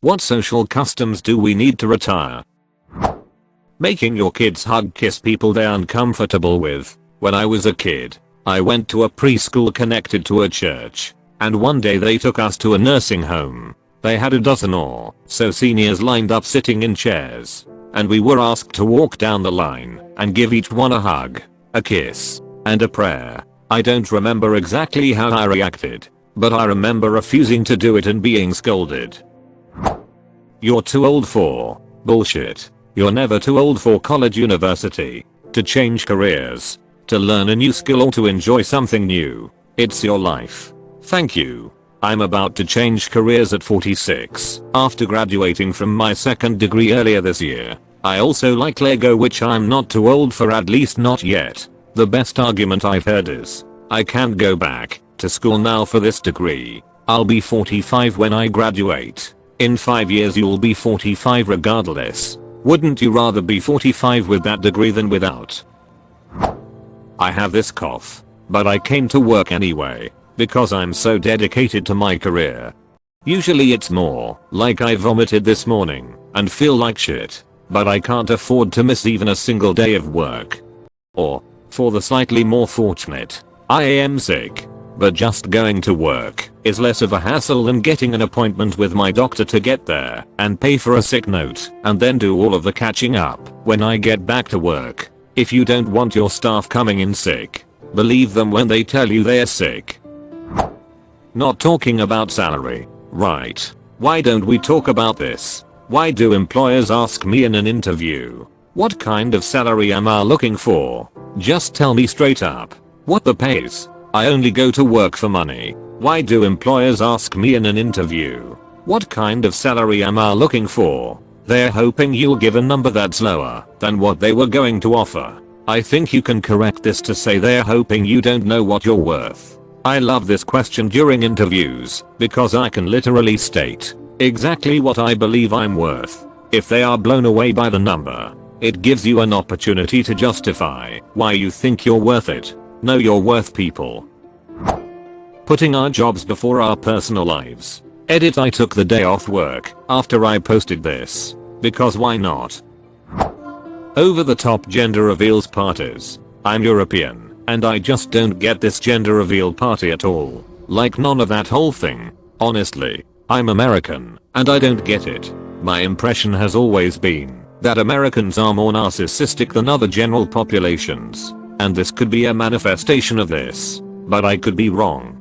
What social customs do we need to retire? Making your kids hug kiss people they're uncomfortable with. When I was a kid, I went to a preschool connected to a church, and one day they took us to a nursing home. They had a dozen or so seniors lined up sitting in chairs, and we were asked to walk down the line and give each one a hug, a kiss, and a prayer. I don't remember exactly how I reacted, but I remember refusing to do it and being scolded. You're too old for bullshit. You're never too old for college, university, to change careers, to learn a new skill or to enjoy something new. It's your life. Thank you. I'm about to change careers at 46 after graduating from my second degree earlier this year. I also like Lego, which I'm not too old for, at least not yet. The best argument I've heard is, I can't go back to school now for this degree. I'll be 45 when I graduate. In 5 years you'll be 45 regardless. Wouldn't you rather be 45 with that degree than without? I have this cough, but I came to work anyway, because I'm so dedicated to my career. Usually it's more like I vomited this morning and feel like shit, but I can't afford to miss even a single day of work. Or, for the slightly more fortunate, I am sick, but just going to work is less of a hassle than getting an appointment with my doctor to get there and pay for a sick note and then do all of the catching up when I get back to work. If you don't want your staff coming in sick, believe them when they tell you they're sick. Not talking about salary, right? Why don't we talk about this? Why do employers ask me in an interview, what kind of salary am I looking for? Just tell me straight up what the pay is. I only go to work for money. Why do employers ask me in an interview, what kind of salary am I looking for? They're hoping you'll give a number that's lower than what they were going to offer. I think you can correct this to say they're hoping you don't know what you're worth. I love this question during interviews because I can literally state exactly what I believe I'm worth. If they are blown away by the number, it gives you an opportunity to justify why you think you're worth it. Know your worth, people. Putting our jobs before our personal lives. Edit: I took the day off work after I posted this, because why not? Over the top gender reveals parties. I'm European, and I just don't get this gender reveal party at all. Like none of that whole thing. Honestly, I'm American, and I don't get it. My impression has always been that Americans are more narcissistic than other general populations. And this could be a manifestation of this, but I could be wrong.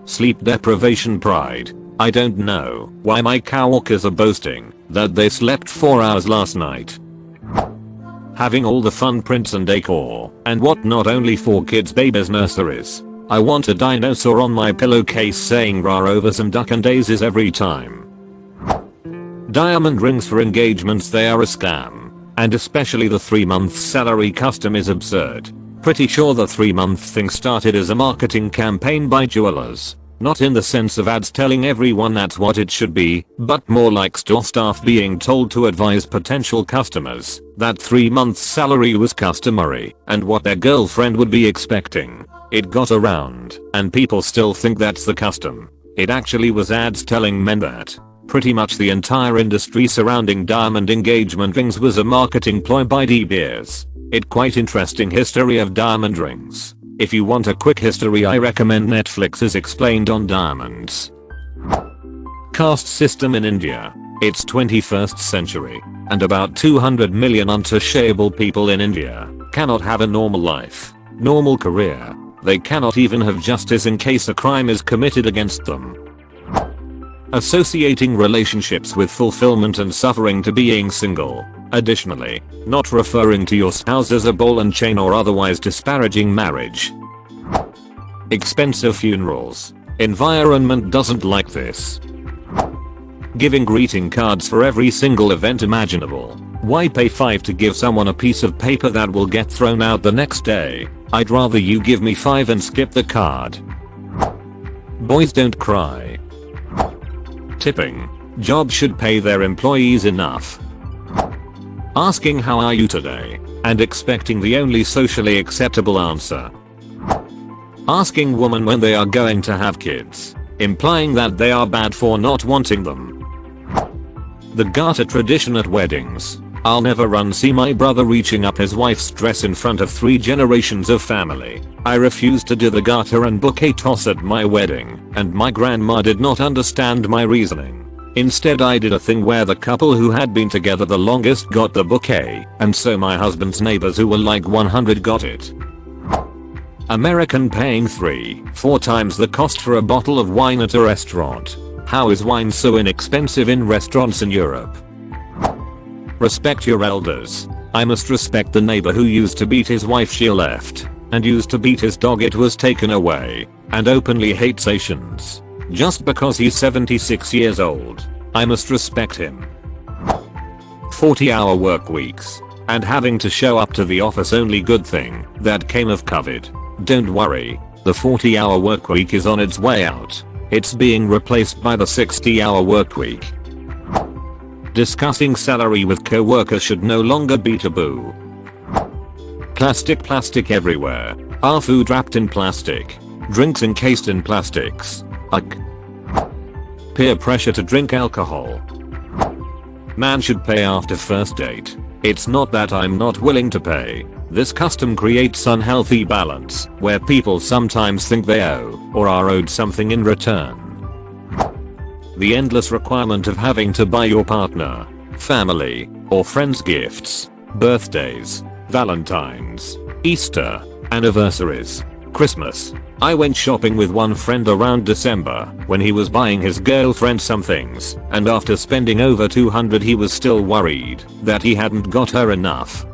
Sleep deprivation pride. I don't know why my coworkers are boasting that they slept 4 hours last night. Having all the fun prints and decor and whatnot only for kids' babies' nurseries. I want a dinosaur on my pillowcase saying rah over some duck and daisies every time. Diamond rings for engagements, they are a scam. And especially the 3-month salary custom is absurd. Pretty sure the 3-month thing started as a marketing campaign by jewelers. Not in the sense of ads telling everyone that's what it should be, but more like store staff being told to advise potential customers that 3 months salary was customary and what their girlfriend would be expecting. It got around, and people still think that's the custom. It actually was ads telling men that pretty much the entire industry surrounding diamond engagement rings was a marketing ploy by De Beers. It quite interesting history of diamond rings. If you want a quick history, I recommend Netflix's Explained on Diamonds. Caste system in India. It's 21st century, and about 200 million untouchable people in India cannot have a normal life, normal career. They cannot even have justice in case a crime is committed against them. Associating relationships with fulfillment and suffering to being single. Additionally, not referring to your spouse as a ball and chain or otherwise disparaging marriage. Expensive funerals. Environment doesn't like this. Giving greeting cards for every single event imaginable. Why pay $5 to give someone a piece of paper that will get thrown out the next day? I'd rather you give me $5 and skip the card. Boys don't cry. Tipping. Jobs should pay their employees enough. Asking how are you today and expecting the only socially acceptable answer. Asking women when they are going to have kids, implying that they are bad for not wanting them. The garter tradition at weddings. I'll never see my brother reaching up his wife's dress in front of 3 generations of family. I refused to do the garter and bouquet toss at my wedding, and my grandma did not understand my reasoning. Instead I did a thing where the couple who had been together the longest got the bouquet, and so my husband's neighbors who were like 100 got it. American paying 3-4 times the cost for a bottle of wine at a restaurant. How is wine so inexpensive in restaurants in Europe? Respect your elders. I must respect the neighbor who used to beat his wife, she left, and used to beat his dog, it was taken away, and openly hates Asians. Just because he's 76 years old, I must respect him. 40-hour work weeks. And having to show up to the office, only good thing that came of COVID. Don't worry, the 40-hour work week is on its way out. It's being replaced by the 60-hour work week. Discussing salary with co-workers should no longer be taboo. Plastic everywhere. Our food wrapped in plastic. Drinks encased in plastics. Ugh. Peer pressure to drink alcohol. Man should pay after first date. It's not that I'm not willing to pay. This custom creates unhealthy balance, where people sometimes think they owe, or are owed something in return. The endless requirement of having to buy your partner, family, or friends gifts, birthdays, Valentine's, Easter, anniversaries, Christmas. I went shopping with one friend around December when he was buying his girlfriend some things, and after spending over $200 he was still worried that he hadn't got her enough.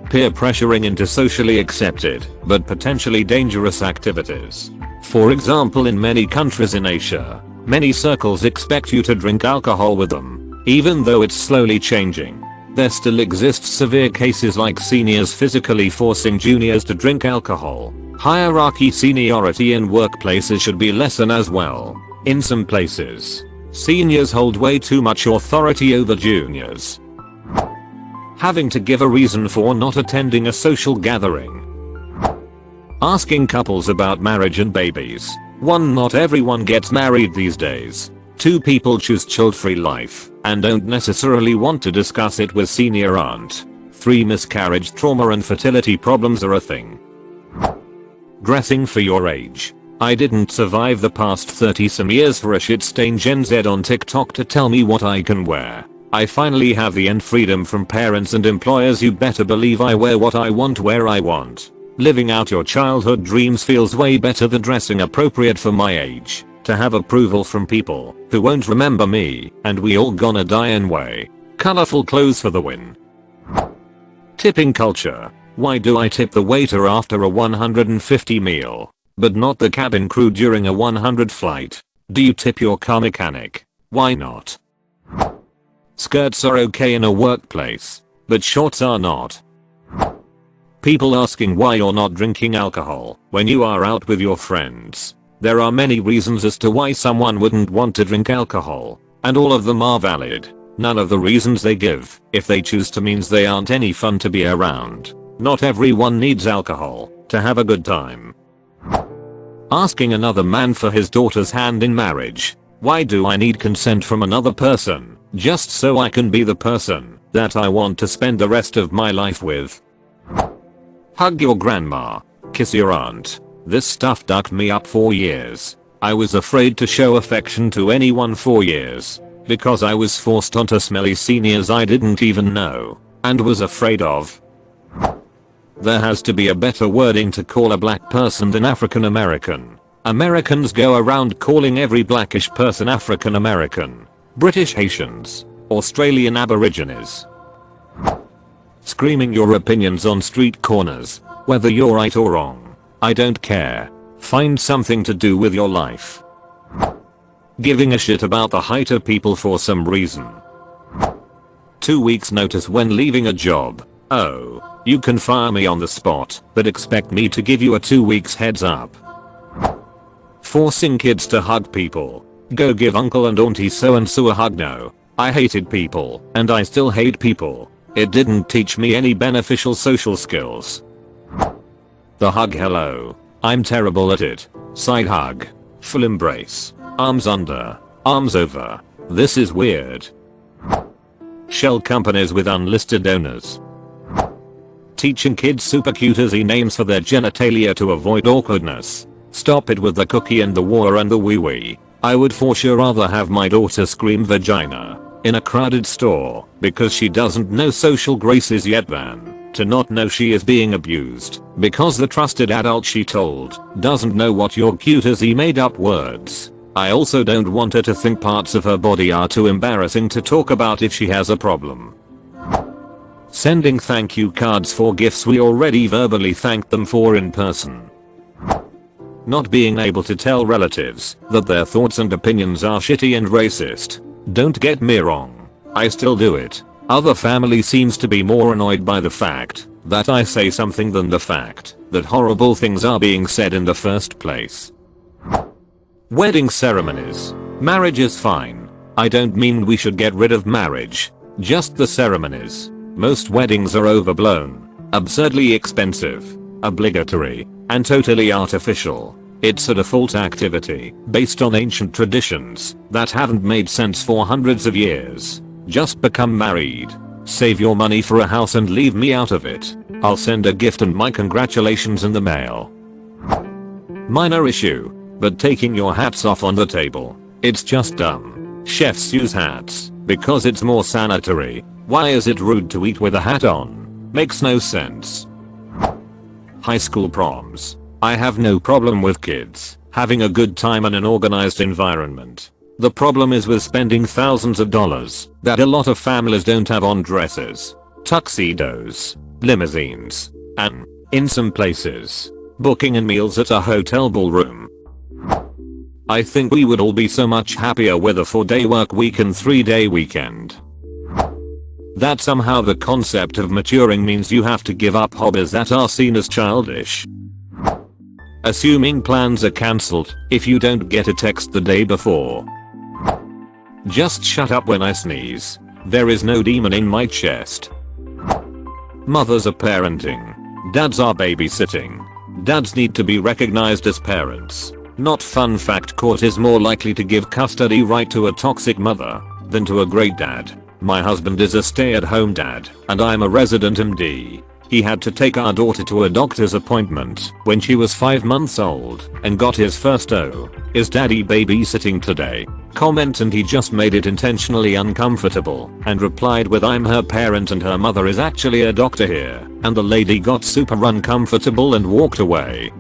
Peer pressuring into socially accepted but potentially dangerous activities. For example, in many countries in Asia, many circles expect you to drink alcohol with them. Even though it's slowly changing, there still exists severe cases like seniors physically forcing juniors to drink alcohol. Hierarchy seniority in workplaces should be lessened as well. In some places, seniors hold way too much authority over juniors. Having to give a reason for not attending a social gathering. Asking couples about marriage and babies. 1. Not everyone gets married these days. 2. People choose child-free life and don't necessarily want to discuss it with senior aunt. 3. Miscarriage trauma and fertility problems are a thing. Dressing for your age. I didn't survive the past 30 some years for a shit-stained Gen Z on TikTok to tell me what I can wear. I finally have the end freedom from parents and employers. You better believe I wear what I want where I want. Living out your childhood dreams feels way better than dressing appropriate for my age. To have approval from people who won't remember me, and we all gonna die anyway. Colorful clothes for the win. Tipping culture. Why do I tip the waiter after a 150 meal, but not the cabin crew during a 100 flight? Do you tip your car mechanic? Why not? Skirts are okay in a workplace, but shorts are not. People asking why you're not drinking alcohol when you are out with your friends. There are many reasons as to why someone wouldn't want to drink alcohol, and all of them are valid. None of the reasons they give, if they choose to, means they aren't any fun to be around. Not everyone needs alcohol to have a good time. Asking another man for his daughter's hand in marriage. Why do I need consent from another person just so I can be the person that I want to spend the rest of my life with? Hug your grandma. Kiss your aunt. This stuff ducked me up for years. I was afraid to show affection to anyone for years because I was forced onto smelly seniors I didn't even know and was afraid of. There has to be a better wording to call a black person than African American. Americans go around calling every blackish person African American, British Haitians, Australian Aborigines. Screaming your opinions on street corners, whether you're right or wrong. I don't care. Find something to do with your life. Giving a shit about the height of people for some reason. 2 weeks notice when leaving a job. Oh, you can fire me on the spot, but expect me to give you a 2 weeks heads up. Forcing kids to hug people. Go give uncle and auntie so and so a hug. No. I hated people, and I still hate people. It didn't teach me any beneficial social skills. The hug hello. I'm terrible at it. Side hug. Full embrace. Arms under. Arms over. This is weird. Shell companies with unlisted owners. Teaching kids super cute easy names for their genitalia to avoid awkwardness. Stop it with the cookie and the war and the wee wee. I would for sure rather have my daughter scream vagina in a crowded store because she doesn't know social graces yet than to not know she is being abused because the trusted adult she told doesn't know what your cute easy made up words. I also don't want her to think parts of her body are too embarrassing to talk about if she has a problem. Sending thank you cards for gifts we already verbally thanked them for in person. Not being able to tell relatives that their thoughts and opinions are shitty and racist. Don't get me wrong, I still do it. Other family seems to be more annoyed by the fact that I say something than the fact that horrible things are being said in the first place. Wedding ceremonies. Marriage is fine. I don't mean we should get rid of marriage, just the ceremonies. Most weddings are overblown, absurdly expensive, obligatory, and totally artificial. It's a default activity based on ancient traditions that haven't made sense for hundreds of years. Just become married, save your money for a house and leave me out of it. I'll send a gift and my congratulations in the mail. Minor issue, but taking your hats off on the table. It's just dumb. Chefs use hats because it's more sanitary. Why is it rude to eat with a hat on? Makes no sense. High school proms. I have no problem with kids having a good time in an organized environment. The problem is with spending thousands of dollars that a lot of families don't have on dresses, tuxedos, limousines, and, in some places, booking and meals at a hotel ballroom. I think we would all be so much happier with a 4-day work week and 3-day weekend. That somehow the concept of maturing means you have to give up hobbies that are seen as childish. Assuming plans are cancelled if you don't get a text the day before. Just shut up when I sneeze. There is no demon in my chest. Mothers are parenting. Dads are babysitting. Dads need to be recognized as parents. Not fun fact: court is more likely to give custody right to a toxic mother than to a great dad. My husband is a stay-at-home dad, and I'm a resident MD. He had to take our daughter to a doctor's appointment when she was 5 months old and got his first "Oh, is daddy babysitting today?" comment, and he just made it intentionally uncomfortable and replied with, "I'm her parent and her mother is actually a doctor here," and the lady got super uncomfortable and walked away.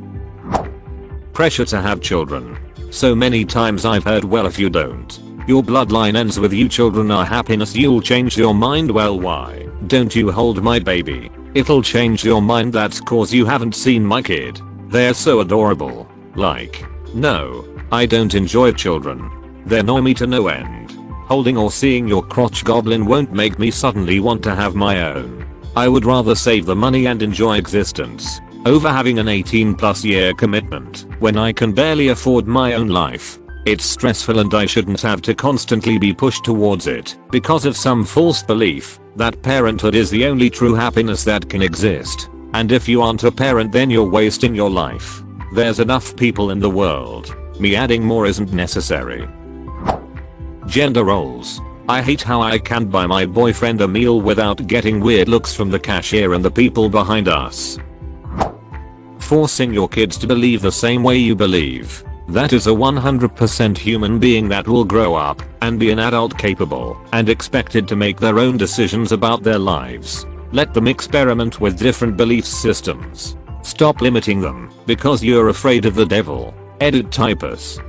Pressure to have children. So many times I've heard, well, if you don't, your bloodline ends with you. Children are happiness. You'll change your mind. Well, why don't you hold my baby? It'll change your mind. That's cause you haven't seen my kid. They're so adorable. Like, no, I don't enjoy children. They annoy me to no end. Holding or seeing your crotch goblin won't make me suddenly want to have my own. I would rather save the money and enjoy existence over having an 18+ year commitment when I can barely afford my own life. It's stressful and I shouldn't have to constantly be pushed towards it because of some false belief that parenthood is the only true happiness that can exist. And if you aren't a parent, then you're wasting your life. There's enough people in the world. Me adding more isn't necessary. Gender roles. I hate how I can't buy my boyfriend a meal without getting weird looks from the cashier and the people behind us. Forcing your kids to believe the same way you believe. That is a 100% human being that will grow up and be an adult capable and expected to make their own decisions about their lives. Let them experiment with different belief systems. Stop limiting them because you're afraid of the devil. Edit typus.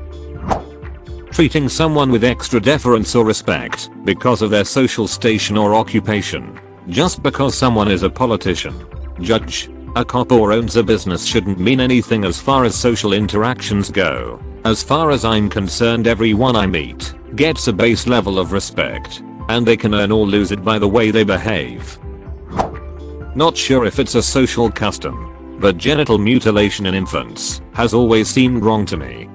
Treating someone with extra deference or respect because of their social station or occupation. Just because someone is a politician, judge, a cop, or owns a business shouldn't mean anything as far as social interactions go. As far as I'm concerned, everyone I meet gets a base level of respect, and they can earn or lose it by the way they behave. Not sure if it's a social custom, but genital mutilation in infants has always seemed wrong to me.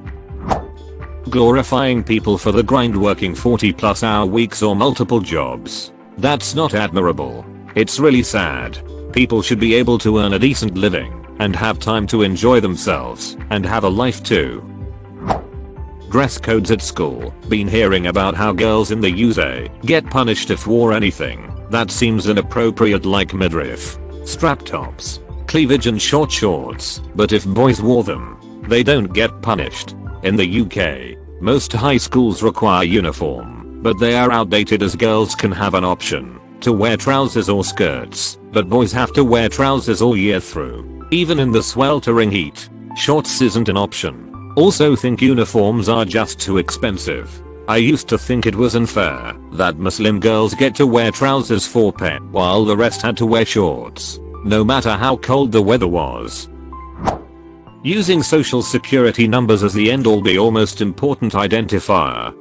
Glorifying people for the grind, working 40+ hour weeks or multiple jobs. That's not admirable. It's really sad. People should be able to earn a decent living and have time to enjoy themselves and have a life too. Dress codes at school. Been hearing about how girls in the USA get punished if wore anything that seems inappropriate, like midriff, strap tops, cleavage and short shorts, but if boys wore them, they don't get punished. In the UK, most high schools require uniform, but they are outdated as girls can have an option to wear trousers or skirts, but boys have to wear trousers all year through. Even in the sweltering heat, shorts isn't an option. Also think uniforms are just too expensive. I used to think it was unfair that Muslim girls get to wear trousers for pay while the rest had to wear shorts, no matter how cold the weather was. Using social security numbers as the end-all be-all most important identifier.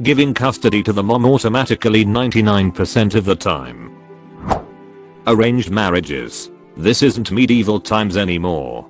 Giving custody to the mom automatically 99% of the time. Arranged marriages. This isn't medieval times anymore.